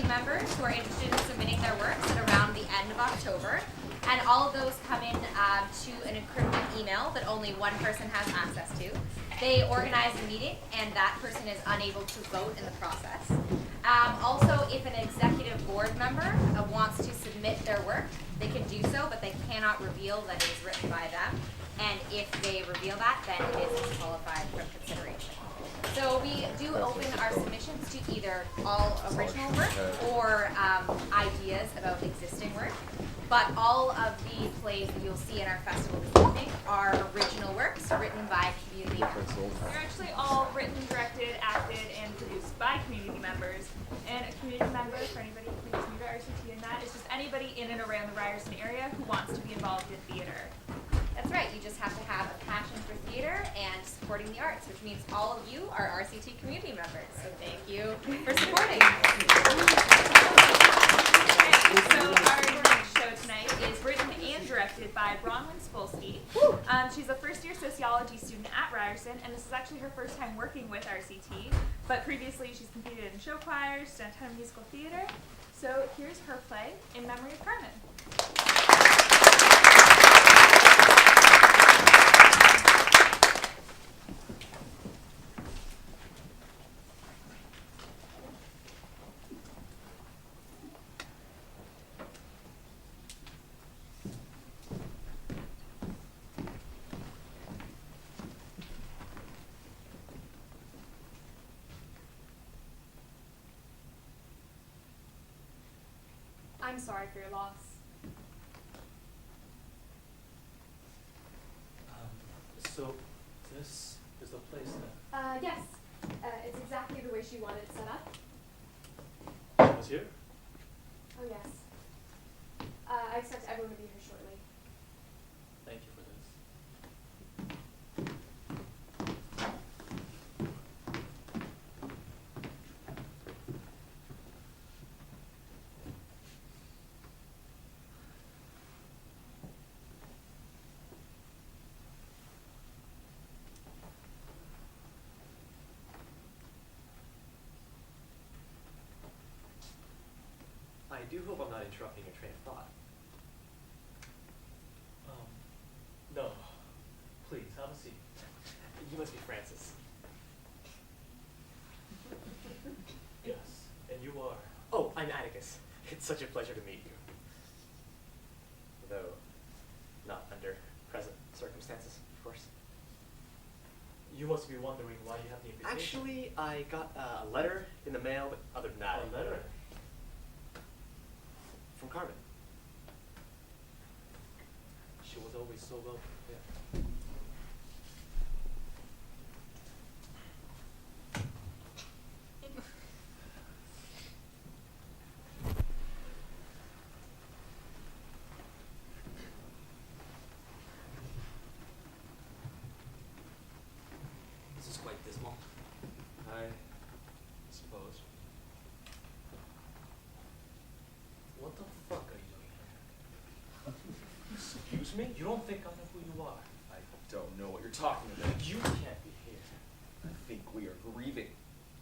members who are interested in submitting their works at around the end of October. And all of those come in to an encrypted email that only one person has access to. They organize a meeting, and that person is unable to vote in the process. Also, if an executive board member wants to submit their work, they can do so, but they cannot reveal that it is written by them. And if they reveal that, then it is disqualified from consideration. So we do open our submissions to either all original work or ideas about existing work. But all of the plays that you'll see in our festival this evening are original works written by community members. They're actually all written, directed, acted, and produced by community members. And a community member, for anybody who's new to RCT and that, is just anybody in and around the Ryerson area who wants to be involved in theater. That's right, you just have to have a passion for theater and supporting the arts, which means all of you are RCT community members. So thank you for supporting. So our next show tonight is written and directed by Bronwen Spolsky. She's a first-year sociology student at Ryerson, and this is actually her first time working with RCT. But previously, she's competed in show choirs, done a ton of musical theater. So here's her play, In Memory of Carmen. I'm sorry for your loss. So, this is the place that... Yes. It's exactly the way she wanted it set up. She was here? Oh, yes. I expect everyone to be here shortly. Thank you for this. I do hope I'm not interrupting your train of thought. No. Please, have a seat. You must be Francis. Yes, and you are? Oh, I'm Atticus. It's such a pleasure to meet you. Though, not under present circumstances, of course. You must be wondering why you have the invitation. Actually, I got a letter in the mail, but other than that... A letter? From Carmen. She was always so well prepared. This is quite dismal. I suppose. What the fuck are you doing here? Excuse me? You don't think I know who you are? I don't know what you're talking about. You can't be here. I think we are grieving.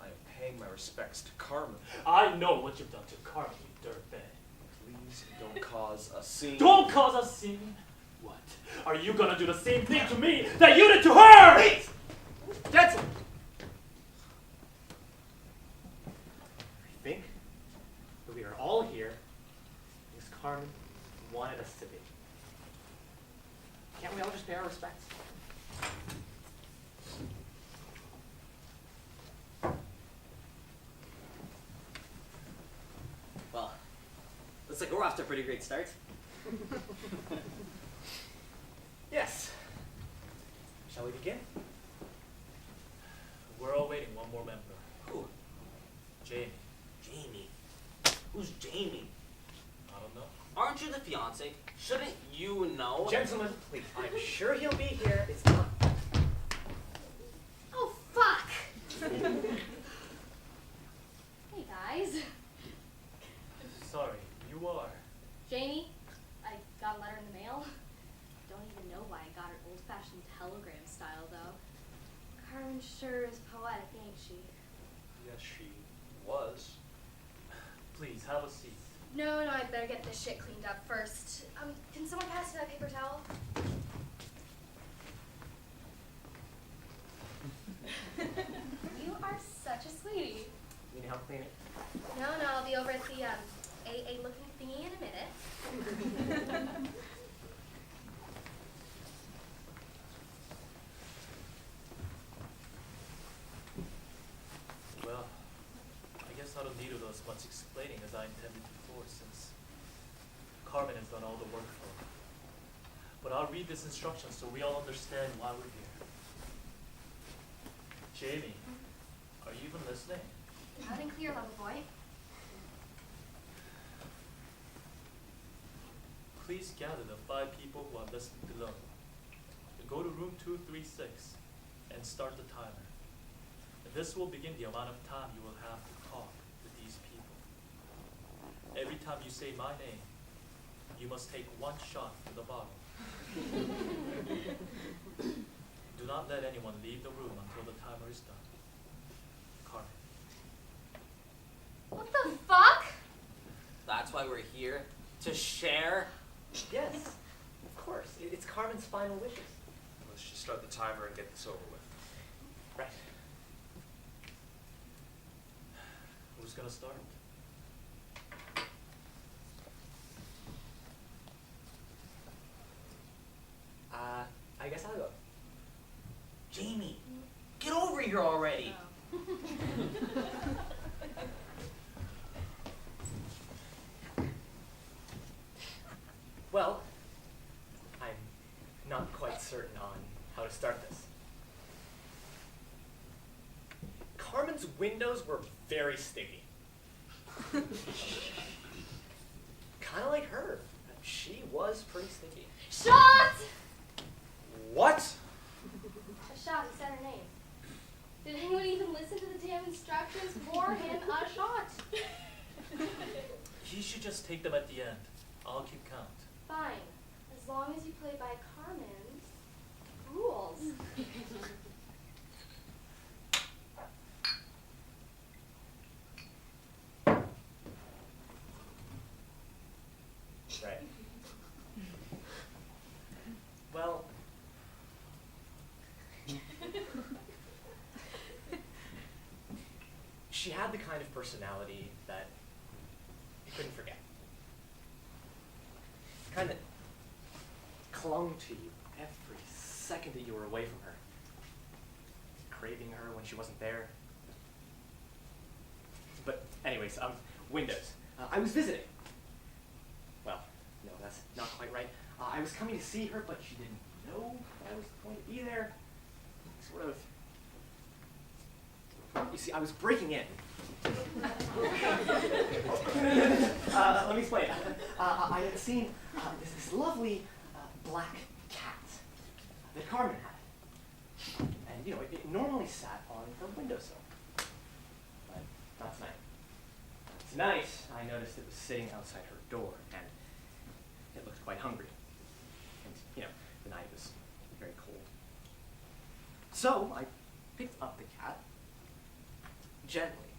I am paying my respects to Carmen. I know what you've done to Carmen, you dirtbag. Please don't cause a scene. Don't cause a scene! What? Are you gonna do the same thing to me that you did to her? Please! Gentle! I think that we are all here because Carmen wanted us to be. Can't we all just pay our respects? Well, looks like we're off to a pretty great start. Yes. Shall we begin? We're all waiting one more member. Who? Jamie. Jamie. Who's Jamie? I don't know. Aren't you the fiance? Shouldn't you know? Gentlemen, please. I'm sure he'll be here. It's not. Oh, fuck! Hey, guys. Sorry, you are. Jamie, I got a letter in the mail. Don't even know why I got it old-fashioned telegram style, though. Carmen sure is poetic, ain't she? Yes, she was. please, have a seat. No, I better get this shit cleaned up first. Can someone pass me that paper towel? You are such a sweetie. You need help clean it? No, I'll be over at the AA looking thingy in a minute. Well, I guess I don't need as much explaining as I intended before, since Carmen has done all the work for me. But I'll read this instruction so we all understand why we're here. Jamie, are you even listening? Loud and clear, lover boy. Please gather the 5 people who are listening below. Go to room 236 and start the timer. This will begin the amount of time you will have to talk with these people. Every time you say my name, you must take 1 shot from the bottle. Do not let anyone leave the room until the timer is done. Carmen. What the fuck? That's why we're here, to share. Yes, of course. It's Carmen's final wishes. Let's just start the timer and get this over with. Right. Who's gonna start? I guess I'll go. Jamie, get over here already. Well, I'm not quite certain on how to start this. Carmen's windows were very sticky. Kind of like her. She was pretty sticky. Shot! What? A shot, he said her name. Did anyone even listen to the damn instructions for him? A shot. He should just take them at the end. I'll keep count. Fine, as long as you play by Carmen's rules. Right. Well, she had the kind of personality that you couldn't forget. Kind of clung to you every second that you were away from her. Craving her when she wasn't there. But anyways, windows. I was visiting. Well, no, that's not quite right. I was coming to see her, but she didn't know that I was going to be there. Sort of. You see, I was breaking in. Let me explain. I had seen this lovely black cat that Carmen had. And, you know, it normally sat on her windowsill. But not tonight. Tonight, I noticed it was sitting outside her door, and it looked quite hungry. And, you know, the night was very cold. So, I picked up the cat, gently,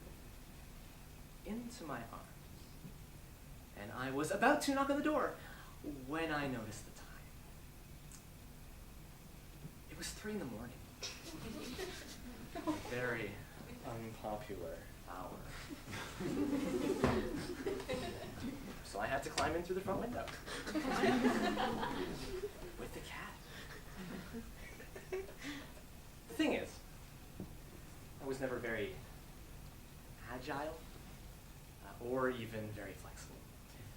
into my arms. And I was about to knock on the door when I noticed the time. It was 3 a.m. A very unpopular hour. So I had to climb in through the front window. With the cat. The thing is, I was never very agile, or even very flexible.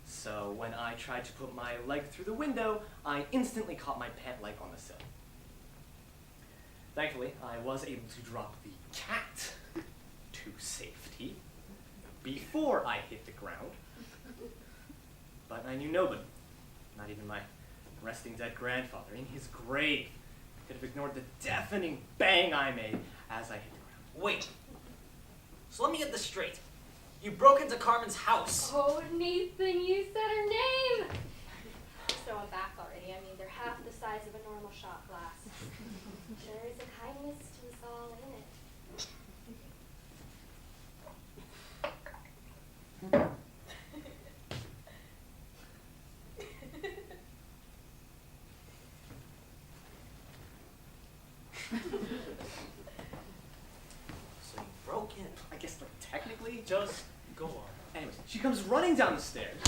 So when I tried to put my leg through the window, I instantly caught my pant leg on the sill. Thankfully, I was able to drop the cat to safety before I hit the ground. But I knew nobody, not even my resting dead grandfather in his grave, could have ignored the deafening bang I made as I hit the ground. Wait. So let me get this straight. You broke into Carmen's house. Oh, Nathan, you said her name! So I'm back already. I mean, they're half the size of a normal shot glass. There is a kindness to us all in it. So you broke in. I guess, like, technically. Just go on. Anyways, she comes running down the stairs.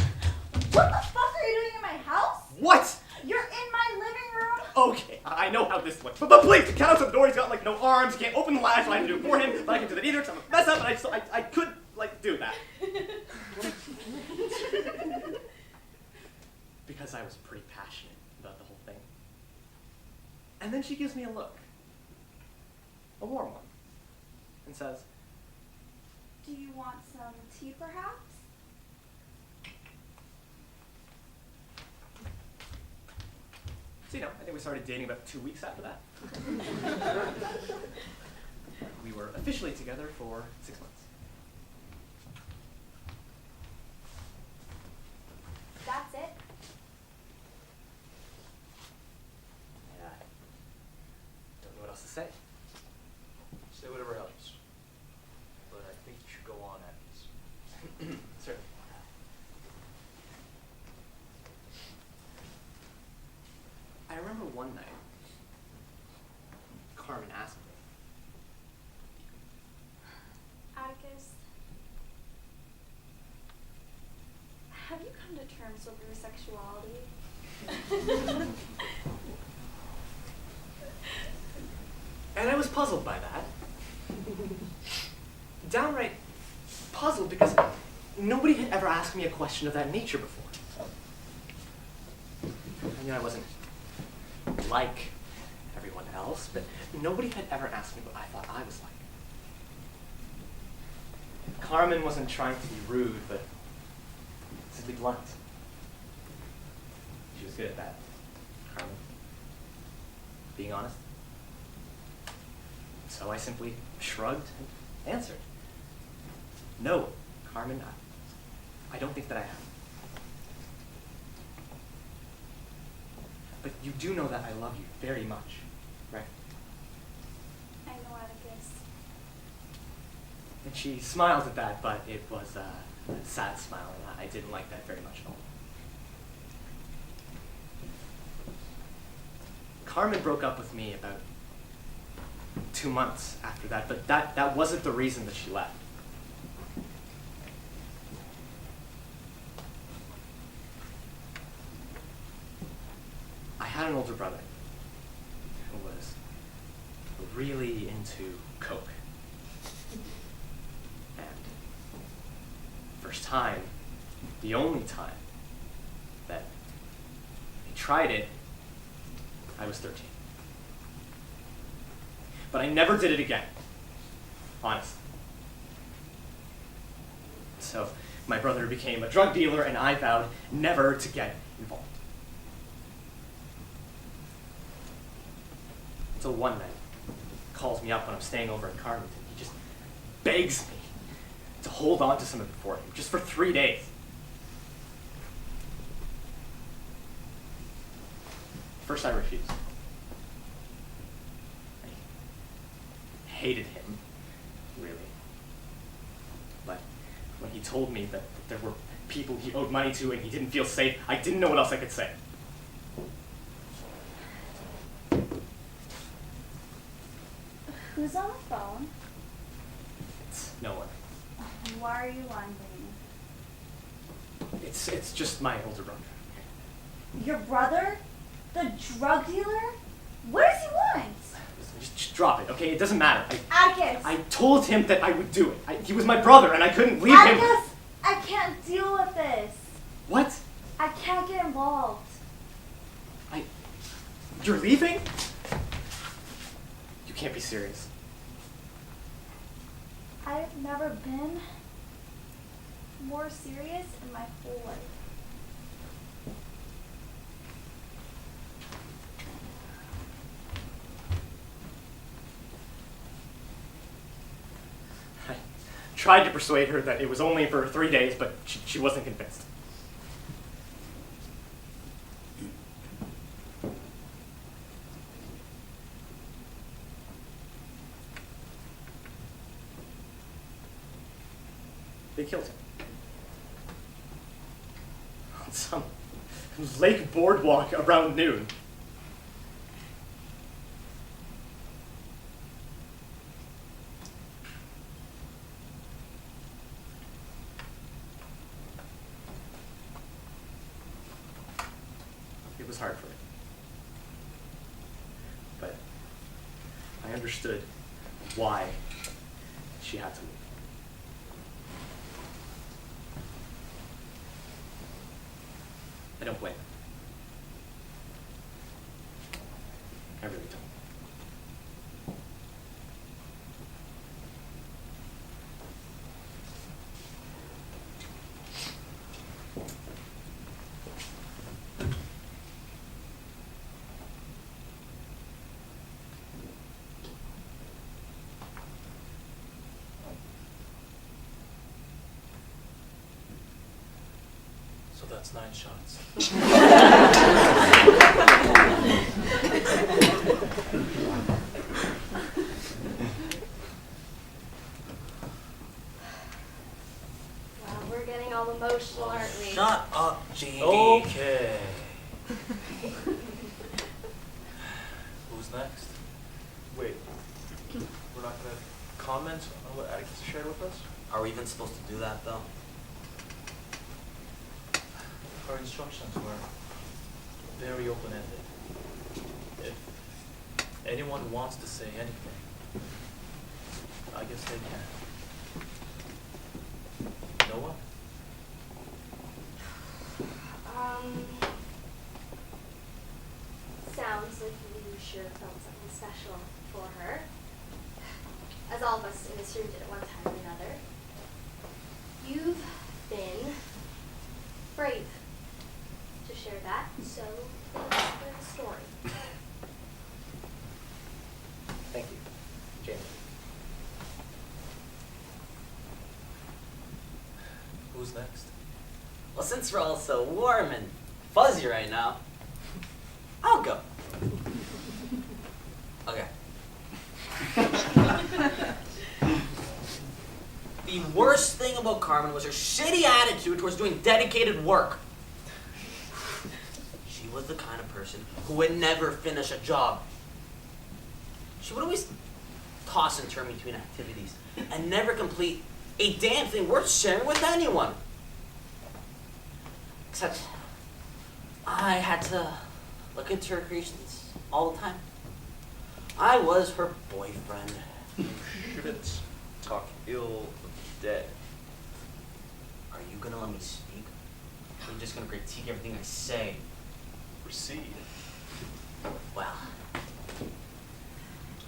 What the fuck are you doing in my house? What? You're in my living room? Okay, I know how this looks. But please, the cat outside the door, he's got, like, no arms. He can't open the latch. I had to do it for him, but I can't do that either because I'm a mess up, and I could, like, do that. Because I was pretty passionate about the whole thing. And then she gives me a look. A warm one. And says, Do you want some tea, perhaps? so, you know, I think we started dating about 2 weeks after that. We were officially together for 6 months. That's it? I don't know what else to say. Say whatever helps. But I think you should go on at this. Certainly. I remember one night, Carmen asked me, Atticus, have you come to terms with your sexuality? and I was puzzled by that. Downright puzzled because nobody had ever asked me a question of that nature before. I mean, I wasn't like everyone else, but nobody had ever asked me what I thought I was like. Carmen wasn't trying to be rude, but simply blunt. She was good at that, Carmen. Being honest. So I simply shrugged and answered. No, Carmen, I don't think that I have. But you do know that I love you very much, right? I know, Atticus. And she smiled at that, but it was a sad smile, and I didn't like that very much at all. Carmen broke up with me about 2 months after that, but that wasn't the reason that she left. I had an older brother who was really into coke. And first time, the only time that he tried it, I was 13. But I never did it again. Honest. So my brother became a drug dealer, and I vowed never to get involved. Until one night, he calls me up when I'm staying over at Carmen, and he just begs me to hold on to some of it for him, just for 3 days. First I refused. I hated him, really. But when he told me that there were people he owed money to and he didn't feel safe, I didn't know what else I could say. Who's on the phone? It's no one. Why are you lying to me? It's just my older brother. Your brother? The drug dealer? What does he want? Listen, just drop it, okay? It doesn't matter. Atticus! I told him that I would do it. He was my brother, and I couldn't leave him. Atticus! I can't deal with this. What? I can't get involved. You're leaving? You can't be serious. I've never been more serious in my whole life. I tried to persuade her that it was only for 3 days, but she wasn't convinced. They killed him. On some lake boardwalk around noon. was hard for me. But I understood why she had to leave. I don't blame her. I really don't. So that's 9 shots. Wow, we're getting all emotional, aren't we? Shut up, JD. Okay. Who's next? Wait, we're not gonna comment on what Atticus shared with us? Are we even supposed to do that, though? Her instructions were very open-ended. If anyone wants to say anything, I guess they can. No one? Sounds like you sure felt something special for her. As all of us in this room did at one time or another. You've been brave to share that, so let's hear the story. Thank you, Jamie. Who's next? Well, since we're all so warm and fuzzy right now, I'll go. Okay. The worst thing about Carmen was her shitty attitude towards doing dedicated work. She was the kind of person who would never finish a job. She would always toss and turn between activities and never complete a damn thing worth sharing with anyone. Except I had to look into her creations all the time. I was her boyfriend. You shouldn't talk ill of the dead. Are you gonna let me speak? Or are you just gonna critique everything I say? Proceed. Well,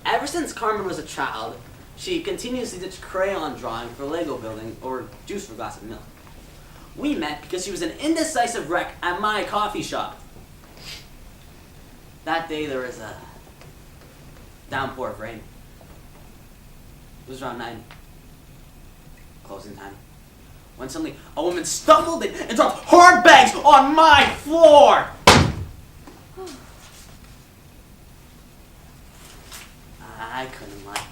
ever since Carmen was a child, she continuously did crayon drawing for Lego building or juice for a glass of milk. We met because she was an indecisive wreck at my coffee shop. That day there was a downpour of rain. It was around 9, closing time, when suddenly a woman stumbled in and dropped hard bags on my floor. I couldn't lie.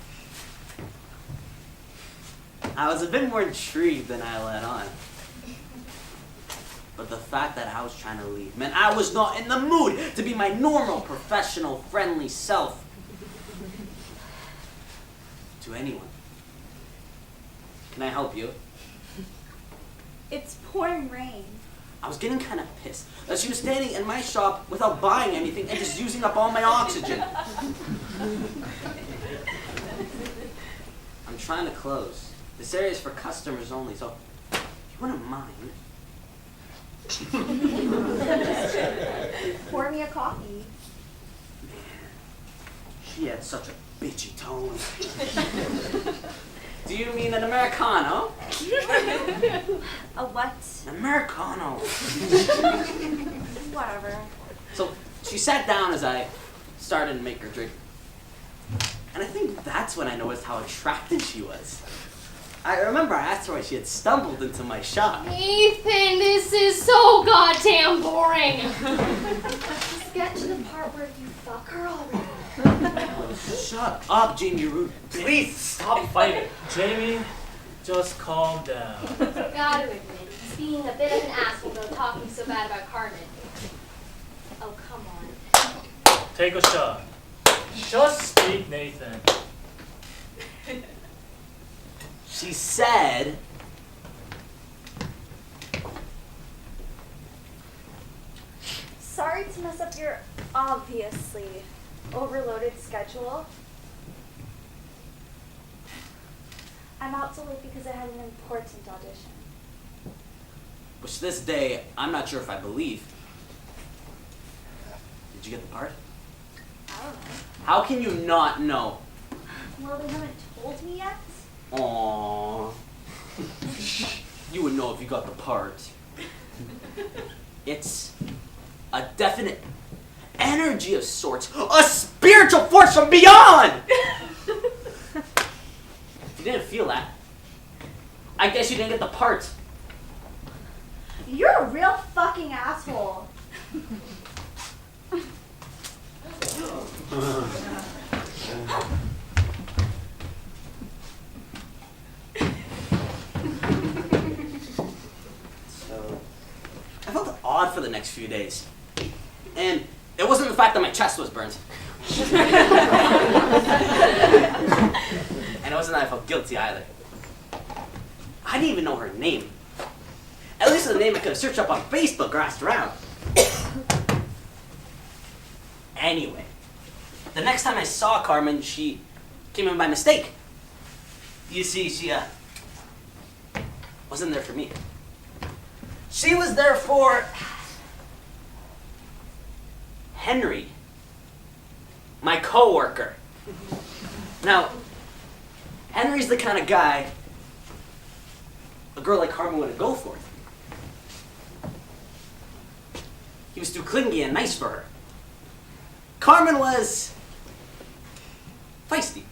I was a bit more intrigued than I let on. But the fact that I was trying to leave meant I was not in the mood to be my normal, professional, friendly self to anyone. Can I help you? It's pouring rain. I was getting kind of pissed that she was standing in my shop without buying anything and just using up all my oxygen. I'm trying to close. This area is for customers only, so if you wouldn't mind. Pour me a coffee. Man, she had such a bitchy tone. Do you mean an Americano? A what? An Americano. Whatever. So she sat down as I started to make her drink. And I think that's when I noticed how attractive she was. I remember I asked her why she had stumbled into my shop. Ethan, this is so goddamn boring. Just get to the part where you fuck her already. Shut up, Jamie, you rude bitch. Please stop fighting. Jamie, just calm down. Gotta admit, he's being a bit of an asshole though, talking so bad about Carmen. Oh, come on. Take a shot. Just speak, Nathan. She said, Sorry to mess mess up your obviously overloaded schedule? I'm out so late because I had an important audition. Which to this day, I'm not sure if I believe. Did you get the part? I don't know. How can you not know? Well, they haven't told me yet. Aww. You would know if you got the part. It's a definite energy of sorts. A spiritual force from beyond! If you didn't feel that, I guess you didn't get the part. You're a real fucking asshole. So, I felt odd for the next few days. And it wasn't the fact that my chest was burned. And it wasn't that I felt guilty either. I didn't even know her name. At least the name I could have searched up on Facebook or asked around. Anyway, the next time I saw Carmen, she came in by mistake. You see, she wasn't there for me. She was there for Henry, my coworker. Now, Henry's the kind of guy a girl like Carmen wouldn't go for. He was too clingy and nice for her. Carmen was feisty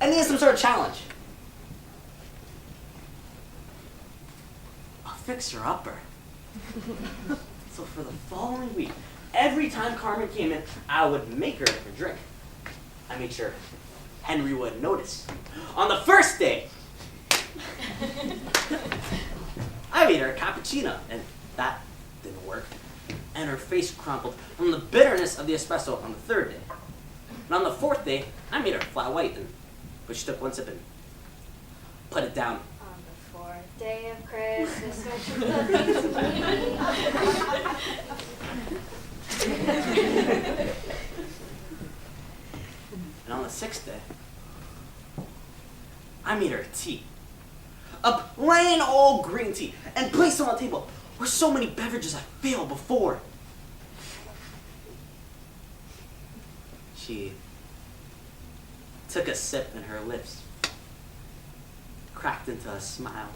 and needed some sort of challenge. A fixer-upper. So for the following week, every time Carmen came in, I would make her a drink. I made sure Henry wouldn't notice. On the first day, I made her a cappuccino, and that didn't work. And her face crumpled from the bitterness of the espresso on the third day. And on the fourth day, I made her flat white, but she took one sip and put it down. On the fourth day of Christmas, don't you love me to me? And on the sixth day, I made her a tea. A plain old green tea, and placed it on the table where so many beverages had failed before. She took a sip and her lips cracked into a smile.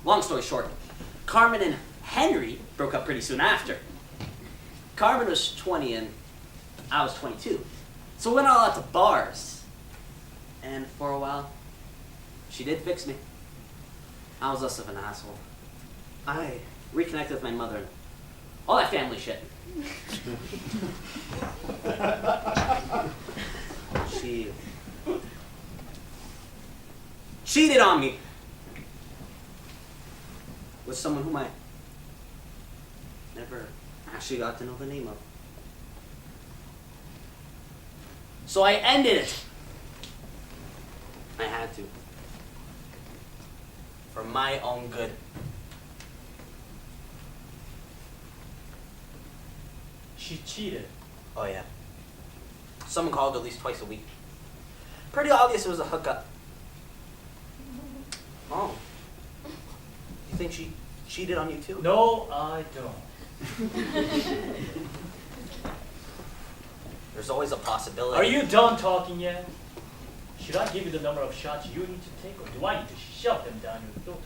Long story short, Carmen and Henry broke up pretty soon after. Carmen was 20 and I was 22. So we went all out to bars. And for a while, she did fix me. I was less of an asshole. I reconnected with my mother and all that family shit. She cheated on me with someone whom I never actually got to know the name of. So I ended it. I had to. For my own good. She cheated. Oh yeah. Someone called at least twice a week. Pretty obvious it was a hookup. Oh. You think she cheated on you too? No, I don't. There's always a possibility. Are you done talking yet? Should I give you the number of shots you need to take, or do I need to shove them down your throat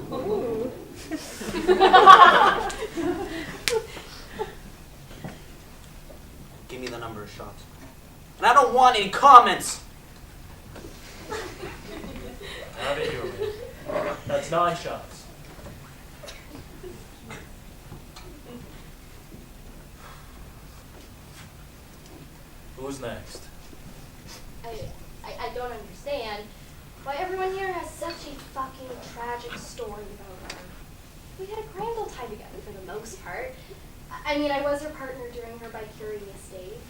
for you? Give me the number of shots. And I don't want any comments. Have it your way. That's 9 shots. Who's next? I don't understand why everyone here has such a fucking tragic story about her. We had a grand old time together for the most part. I mean, I was her partner during her bicurious stage.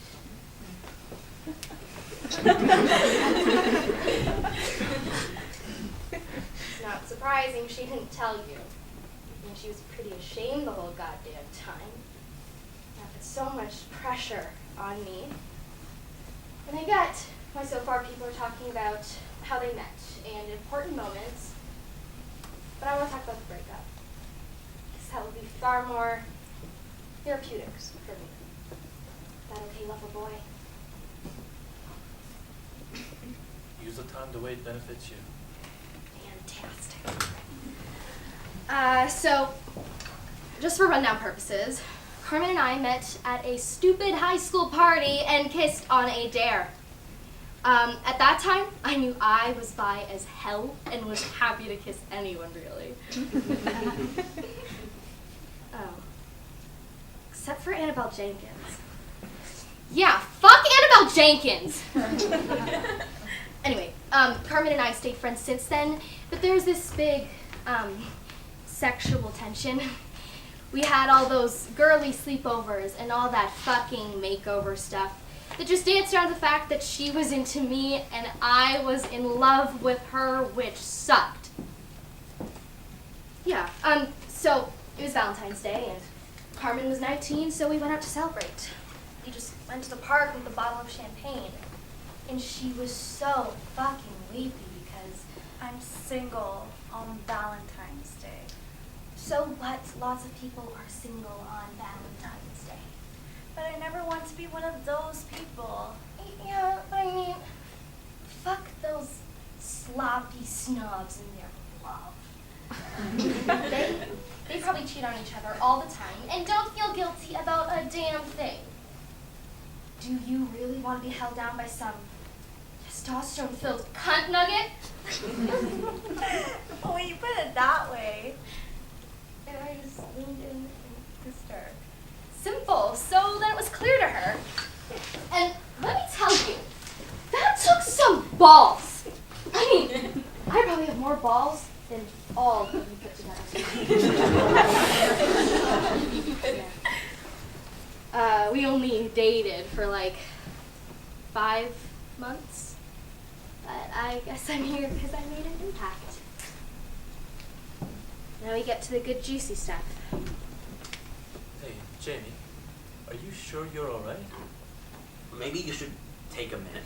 It's not surprising she didn't tell you. and she was pretty ashamed the whole goddamn time. I put so much pressure on me. And I bet why so far people are talking about how they met and important moments. But I want to talk about the breakup. Because that would be far more therapeutic for me. That okay, lover boy? Use the time the way it benefits you. Fantastic. So, just for rundown purposes, Carmen and I met at a stupid high school party and kissed on a dare. At that time, I knew I was bi as hell and was happy to kiss anyone, really. Oh. Except for Annabelle Jenkins. Yeah, fuck Annabelle Jenkins! Anyway, Carmen and I stayed friends since then, but there's this big, sexual tension. We had all those girly sleepovers and all that fucking makeover stuff that just danced around the fact that she was into me and I was in love with her, which sucked. Yeah, so it was Valentine's Day and Carmen was 19, so we went out to celebrate. We just went to the park with a bottle of champagne. And she was so fucking weepy because I'm single on Valentine's Day. so what? Lots of people are single on Valentine's Day. But I never want to be one of those people. Yeah, I mean, fuck those sloppy snobs in their love. they probably cheat on each other all the time and don't feel guilty about a damn thing. Do you really want to be held down by some testosterone-filled cunt nugget? When you put it that way. And I just leaned in and kissed her. Simple, so then it was clear to her. And let me tell you, that took some balls. I mean, I probably have more balls than all of you put together. Yeah. We only dated for like 5 months. But I guess I'm here because I made an impact. Now we get to the good juicy stuff. Hey, Jamie, are you sure you're alright? Maybe you should take a minute.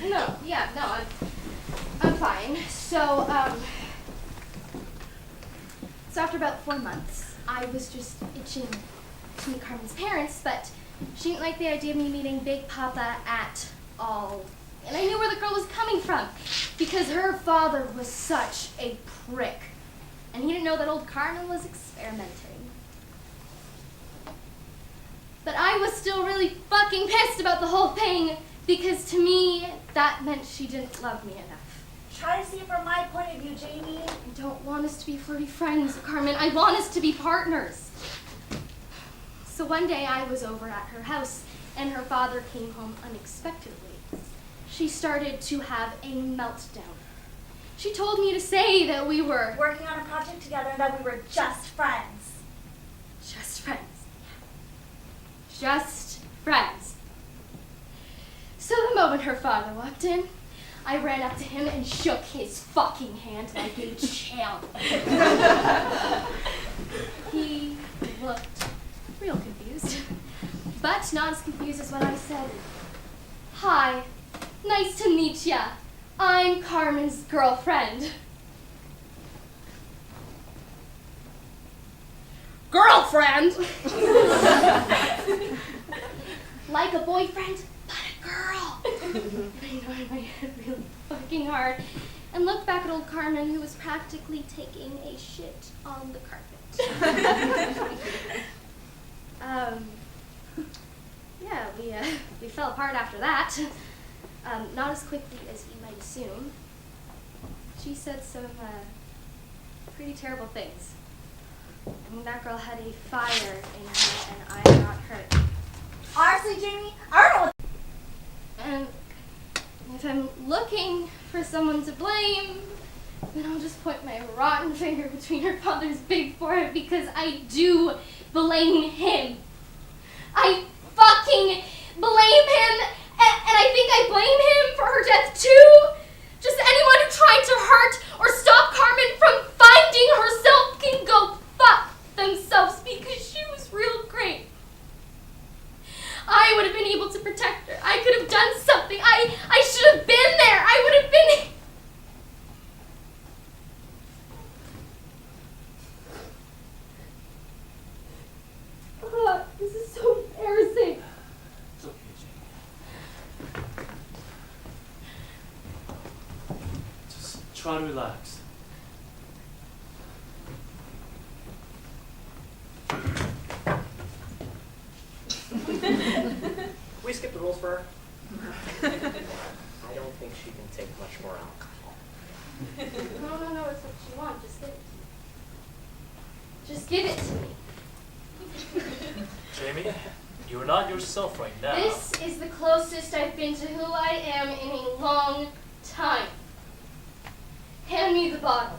No, I'm fine. So after about 4 months, I was just itching to meet Carmen's parents, but she didn't like the idea of me meeting Big Papa at all. And I knew where the girl was coming from, because her father was such a prick. And he didn't know that old Carmen was experimenting. But I was still really fucking pissed about the whole thing, because to me, that meant she didn't love me enough. Try to see it from my point of view, Jamie. I don't want us to be flirty friends, Carmen. I want us to be partners. So one day I was over at her house, and her father came home unexpectedly. She started to have a meltdown. She told me to say that we were Working on a project together and that we were just friends. just friends. Just friends. So the moment her father walked in, I ran up to him and shook his fucking hand like a champ. He looked real confused, but not as confused as when I said, "Hi, nice to meet ya. I'm Carmen's girlfriend." Girlfriend? Like a boyfriend, but a girl. I nodded my head really fucking hard and looked back at old Carmen, who was practically taking a shit on the carpet. Yeah, we fell apart after that. Not as quickly as you might assume. She said some pretty terrible things. I mean, that girl had a fire in her, and I got hurt. Honestly, Jamie, I don't know what. And if I'm looking for someone to blame, then I'll just point my rotten finger between her father's big forehead, because I do blame him. I fucking blame him, and I think I blame him for her death too. Just anyone who tried to hurt or stop Carmen from finding Try to relax. We skip the rules for her. I don't think she can take much more alcohol. No, it's what you want. Just give it to me. Just give it to me. Jamie, you're not yourself right now. This is the closest I've been to who I am in a long time. Hand me the bottle.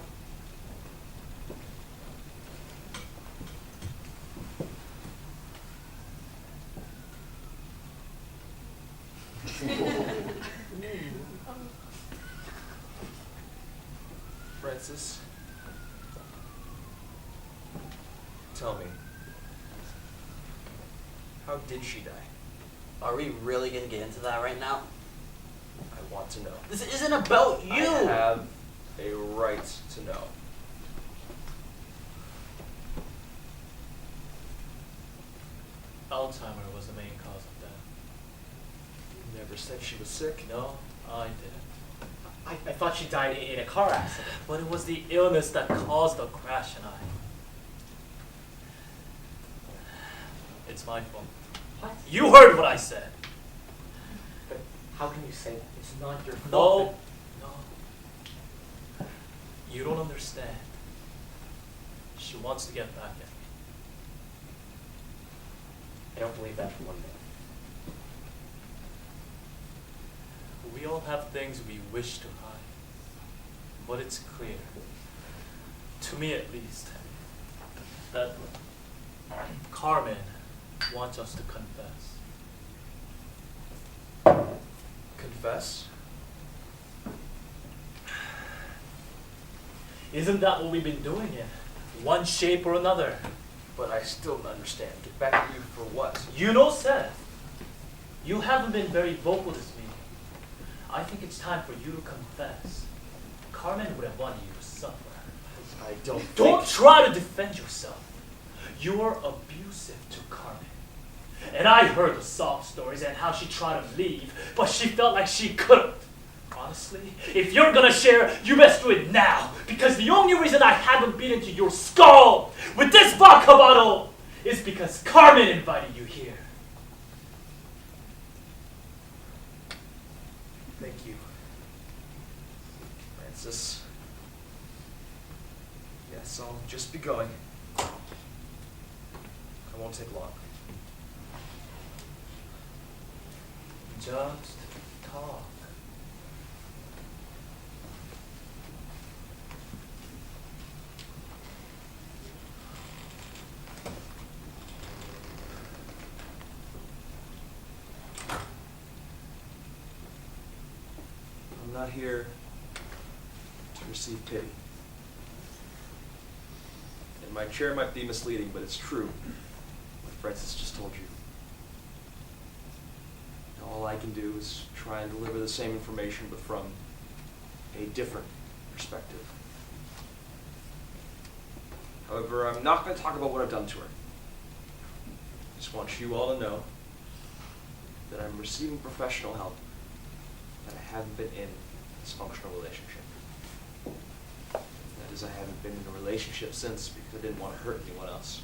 Francis, tell me, how did she die? Are we really gonna get into that right now? I want to know. This isn't about you! I have a right to know. Alzheimer was the main cause of death. You never said she was sick. No, I didn't. I thought she died in a car accident. But it was the illness that caused the crash, and it's my fault. What? You heard what I said. But how can you say that? It's not your No, fault. no. You don't understand. She wants to get back at me. I don't believe that for one minute. We all have things we wish to hide. But it's clear, to me at least, that Carmen wants us to confess. Confess? Isn't that what we've been doing in one shape or another? But I still don't understand. Get back at you for what? You know, Seth, you haven't been very vocal this meeting. I think it's time for you to confess. Carmen would have wanted you to suffer. I don't Don't think... try to defend yourself. You are abusive to Carmen. And I heard the sob stories and how she tried to leave, but she felt like she couldn't. Honestly, if you're gonna share, you best do it now, because the only reason I haven't been into your skull with this vodka bottle is because Carmen invited you here. Thank you, Francis. Yes, I'll just be going. I won't take long. Just talk. I'm not here to receive pity. And my chair might be misleading, but it's true what Francis just told you. All I can do is try and deliver the same information, but from a different perspective. However, I'm not going to talk about what I've done to her. I just want you all to know that I'm receiving professional help, that I haven't been in a dysfunctional relationship. That is, I haven't been in a relationship since because I didn't want to hurt anyone else.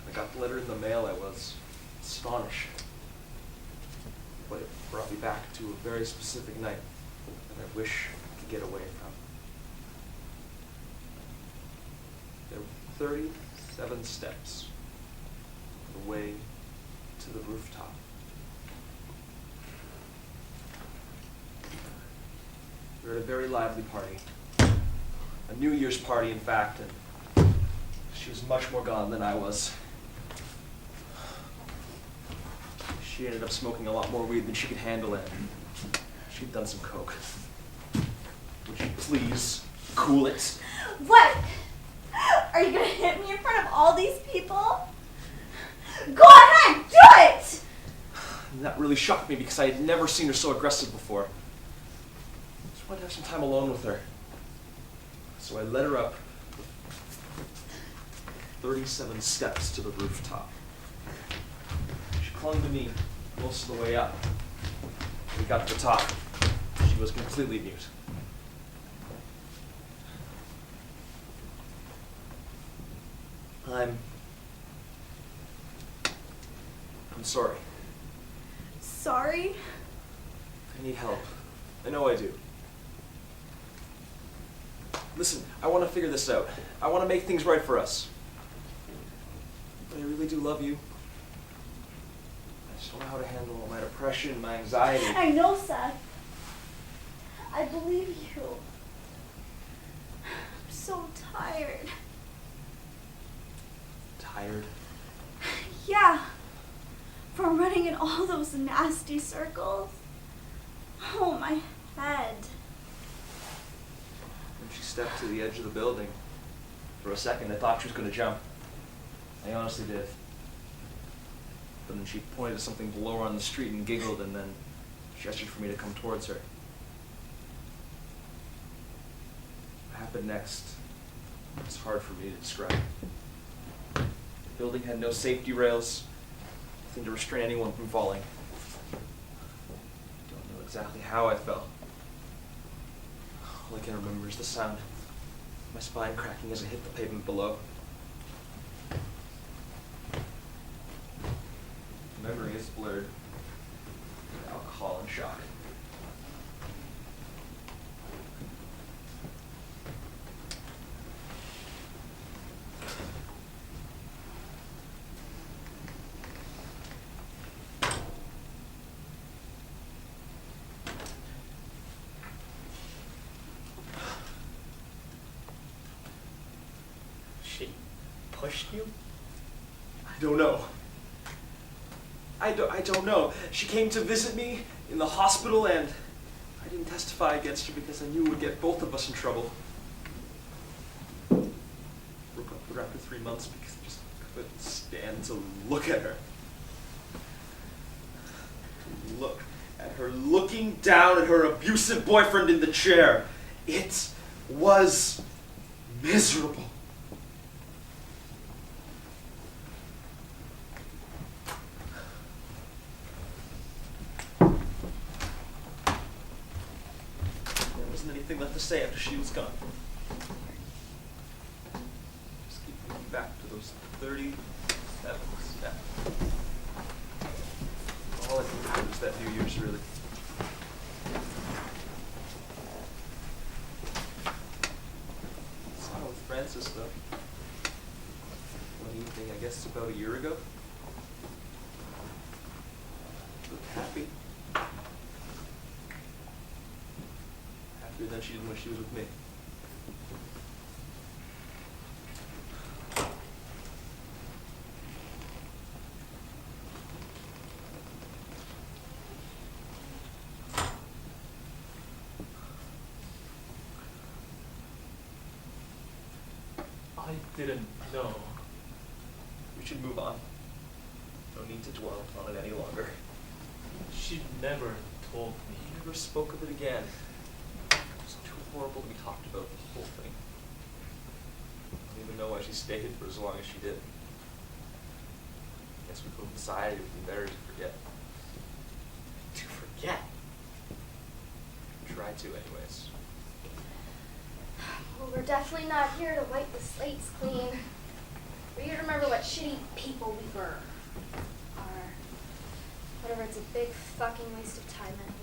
I got the letter in the mail. I was astonished, but it brought me back to a very specific night that I wish I could get away from. There were 37 steps on the way to the rooftop. We were at a very lively party, a New Year's party, in fact, and she was much more gone than I was. She ended up smoking a lot more weed than she could handle it. She'd done some coke. Would you please cool it? What? Are you gonna hit me in front of all these people? Go ahead, do it! And that really shocked me because I had never seen her so aggressive before. I just wanted to have some time alone with her. So I led her up 37 steps to the rooftop. She clung to me most of the way up. When we got to the top, she she was completely mute. I'm sorry. Sorry? I need help. I know I do. Listen, I want to figure this out. I want to make things right for us. But I really do love you. I just don't know how to handle all my depression, my anxiety. I know, Seth. I believe you. I'm so tired. Tired? Yeah. From running in all those nasty circles. Oh, my head. When she stepped to the edge of the building, for a second I thought she was going to jump. I honestly did. But then she pointed to something below her on the street and giggled, and then gestured for me to come towards her. What happened next? It's hard for me to describe. The building had no safety rails, nothing to restrain anyone from falling. I don't know exactly how I fell. All I can remember is the sound, my spine cracking as I hit the pavement below. The memory is blurred with alcohol and shock. She pushed you? I don't know. I don't know. She came to visit me in the hospital, and I didn't testify against her because I knew it would get both of us in trouble. Broke up with her after 3 months because I just couldn't stand to look at her. Look at her looking down at her abusive boyfriend in the chair. It was miserable. Anything left to say after she was gone. Just keep thinking back to those 37 steps. All I can remember is that New Year's, really. Saw with Francis, though. One evening, I guess about a year ago. Looked happy. Than she did when she was with me. I didn't know. We should move on. No need to dwell on it any longer. She never told me. He never spoke of it again. Horrible to be talked about the whole thing. I don't even know why she stayed for as long as she did. I guess we both decided it would be better to forget. To forget? Try to, anyways. Well, we're definitely not here to wipe the slates clean. We're here to remember what shitty people we were. Or whatever, it's a big fucking waste of time anyway.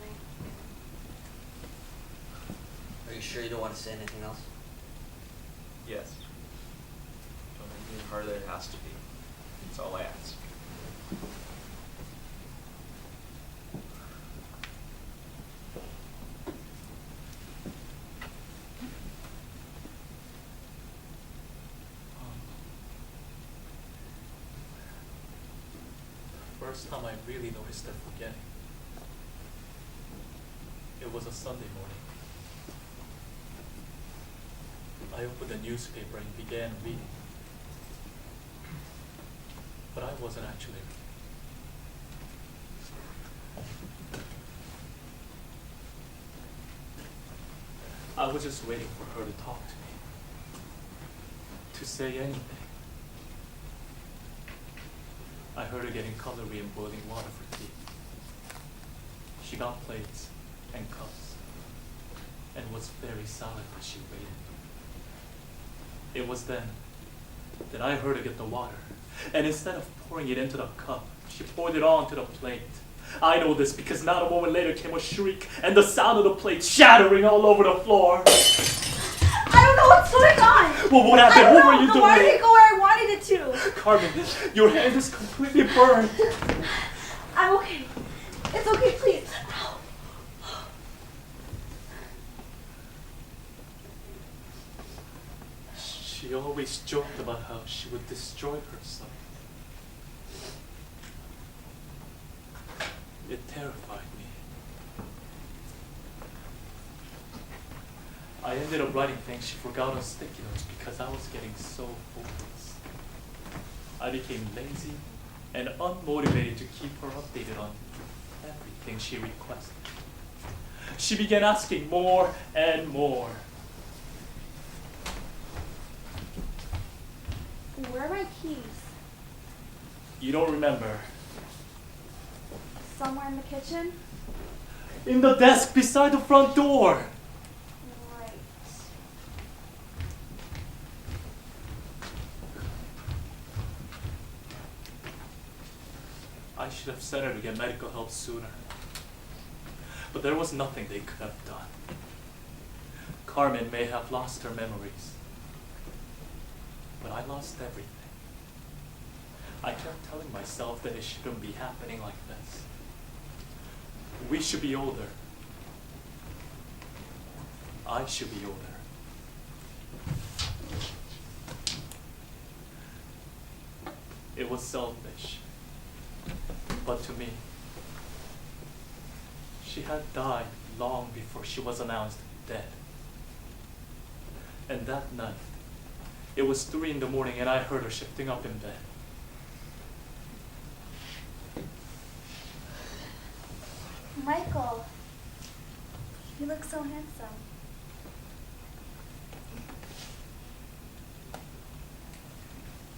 Are you sure you don't want to say anything else? Yes. Don't make it any harder than it has to be. That's all I ask. First time I really noticed her forgetting. It was a Sunday morning. I opened the newspaper and began reading. But I wasn't actually reading. I was just waiting for her to talk to me. To say anything. I heard her getting cutlery and boiling water for tea. She got plates and cups. and was very silent as she waited. It was then that I heard her get the water, and instead of pouring it into the cup, she poured it onto the plate. I know this because not a moment later came a shriek and the sound of the plate shattering all over the floor. I don't know what's going on. Well, what happened? What were you The doing? water didn't go where I wanted it to. Carmen, your hand is completely burned. I'm okay. It's okay, please. Ow. She always joked about how she would destroy herself. It terrified me. I ended up writing things she forgot on sticky notes because I was getting so hopeless. I became lazy and unmotivated to keep her updated on everything she requested. She began asking more and more. Where are my keys? You don't remember? Somewhere in the kitchen? In the desk beside the front door. Right. I should have sent her to get medical help sooner. But there was nothing they could have done. Carmen may have lost her memories. But I lost everything. I kept telling myself that it shouldn't be happening like this. We should be older. I should be older. It was selfish. But to me, she had died long before she was announced dead. And that night, it was 3 in the morning and I heard her shifting up in bed. Michael, you look so handsome.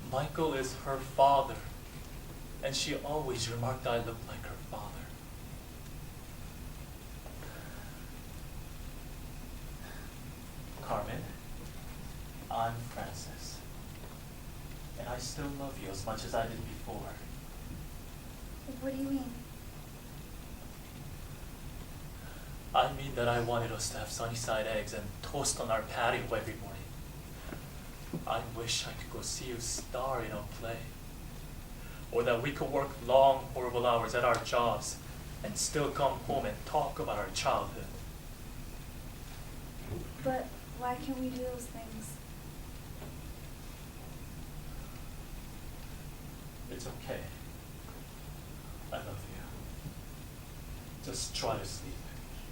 Michael is her father, and she always remarked I looked like her father. Carmen, I'm Francis, and I still love you as much as I did before. What do you mean? I mean that I wanted us to have sunny side eggs and toast on our patio every morning. I wish I could go see you star in a play. Or that we could work long, horrible hours at our jobs and still come home and talk about our childhood. But why can't we do those things? It's okay. I love you. Just try to sleep.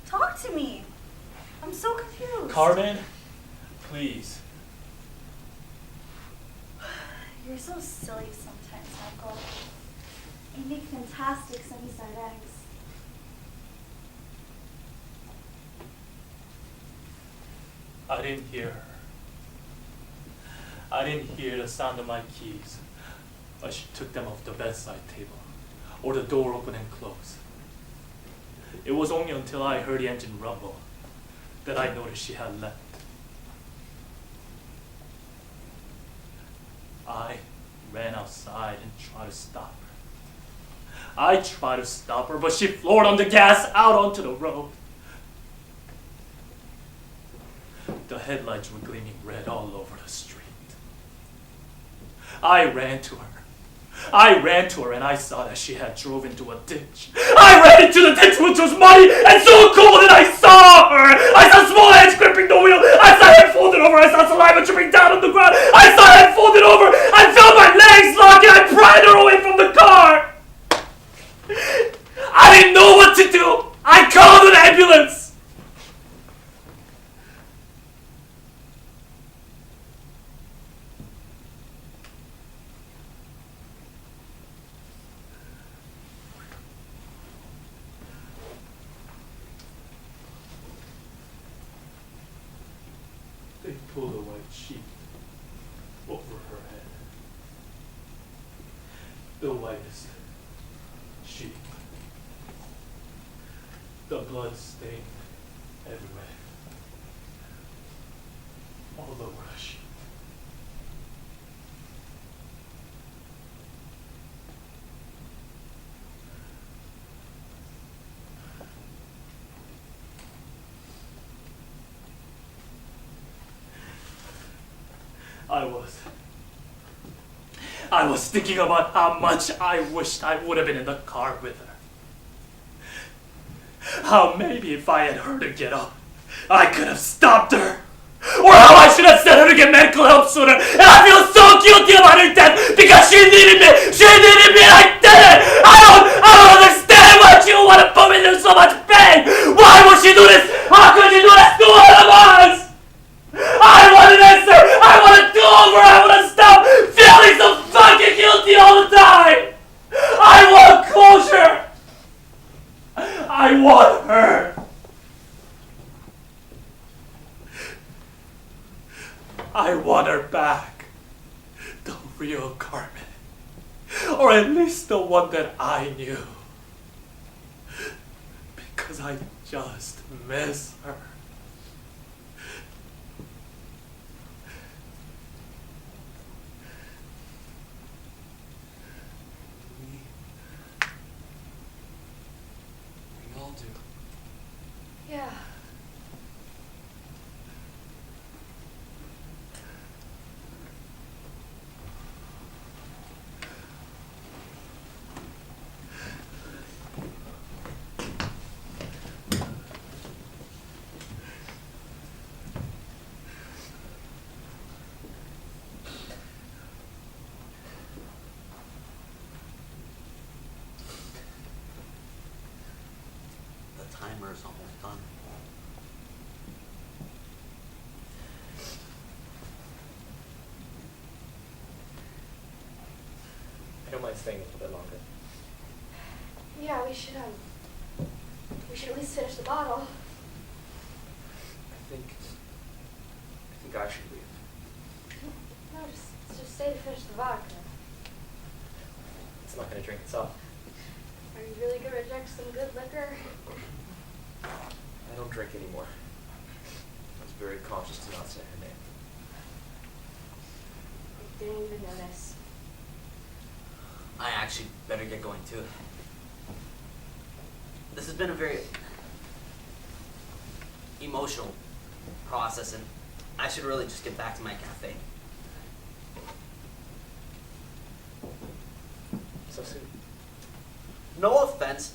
Talk to me. I'm so confused. Carmen, please. You're so silly sometimes, Michael. You make fantastic sunny-side eggs. I didn't hear her. I didn't hear the sound of my keys as she took them off the bedside table or the door open and close. It was only until I heard the engine rumble that I noticed she had left. I ran outside and tried to stop her. I tried to stop her, but she floored on the gas out onto the road. The headlights were gleaming red all over the street. I ran to her. And I saw that she had drove into a ditch. I ran into the ditch, which was muddy and so cold, and I saw her. I saw small hands gripping the wheel. I saw her folded over. I saw saliva dripping down on the ground. I saw her folded over. I felt my legs lock, and I pried her away from the car. I didn't know what to do. I called an ambulance. They pulled a white sheet over her head. The whitest sheet. The blood stained everywhere. all over she. I was thinking about how much I wished I would have been in the car with her. How maybe if I had heard her get up, I could have stopped her. Or how I should have sent her to get medical help sooner. And I feel so guilty about her death because she needed me. She needed me and I didn't. I don't understand why she would want to put me through so much pain. Why would she do this? How could she do this to one of us? I want an answer. I want a do-over. I want to stop feeling so fucking guilty all the time. I want closure. I want her. I want her back. The real Carmen. Or at least the one that I knew. Because I just miss her. We all do. Yeah. The timer is almost done. I don't mind staying a little bit longer. Yeah, we should at least finish the bottle. I think I should leave. No, just stay to finish the vodka. It's not going to drink itself. Are you really gonna reject some good liquor? I don't drink anymore. I was very conscious to not say her name. I didn't even notice. I actually better get going too. This has been a very emotional process, and I should really just get back to my cafe. So soon. No offense,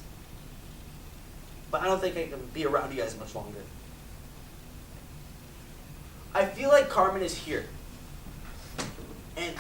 but I don't think I can be around you guys much longer. I feel like Carmen is here, and